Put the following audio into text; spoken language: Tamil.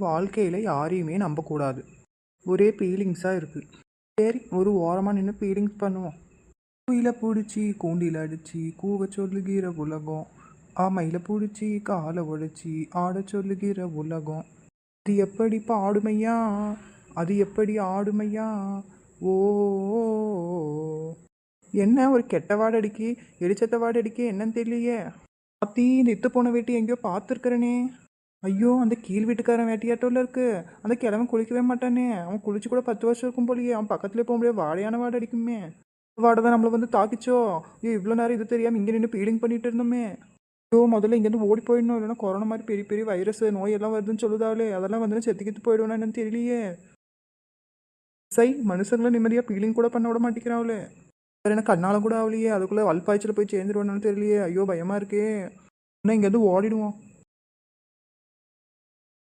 வாழ்க்கையில் யாரையுமே நம்பக்கூடாது. ஒரே ஃபீலிங்ஸாக இருக்குது. சரி, ஒரு ஓரமாக நின்று ஃபீலிங்ஸ் பண்ணுவோம். குயில பிடிச்சி கூண்டில் அடிச்சு கூவ சொல்லுகிற உலகம், ஆமையில பிடிச்சி காலை உடைச்சி ஆட சொல்லுகிற உலகம். அது எப்படி பாடுமையா, அது எப்படி ஆடுமையா. ஓ, என்ன ஒரு கெட்ட வாடை அடிக்கி, எரிச்சத்த வாடை அடிக்கி, என்னன்னு தெரியலையே. பாத்தி இந்த இத்து போன வேட்டி எங்கேயோ பார்த்துருக்குறனே. ஐயோ, அந்த கீழ் வீட்டுக்காரன் வேட்டியாட்டோல இருக்கு. அந்த கிழமை குளிக்கவே மாட்டானே. அவன் குளிச்சு கூட 10 வருஷம் இருக்கும் போலியே. அவன் பக்கத்துலேயே போக முடியாது, வாடையான வாடை அடிக்குமே. வாடை தான் நம்மளை வந்து தாக்கிச்சோ. ஐயோ, இவ்வளோ நேரம் இது தெரியாமல் இங்கே நின்று ஃபீலிங் பண்ணிட்டு இருந்தோமே. ஐயோ, முதல்ல இங்கேருந்து ஓடி போயிடணும். இல்லைன்னா கொரோனா மாதிரி பெரிய பெரிய வைரஸ் நோய் எல்லாம் வருதுன்னு சொல்லுதாலே. அதெல்லாம் வந்து செத்துக்கிட்டு போயிடுவேனா என்னன்னு தெரியலையே. சை, மனுஷங்களை நிம்மதியாக ஃபீலிங் கூட பண்ண விட மாட்டேங்கிறாங்களே. வேறு என்ன கண்ணால் கூட ஆகலையே. அதுக்குள்ளே வல்பாய்ச்சல் போய் சேர்ந்துருவேன்னு தெரியலையே. ஐயோ, பயமாக இருக்கே. இன்னும் இங்கேருந்து ஓடிடுவோம்.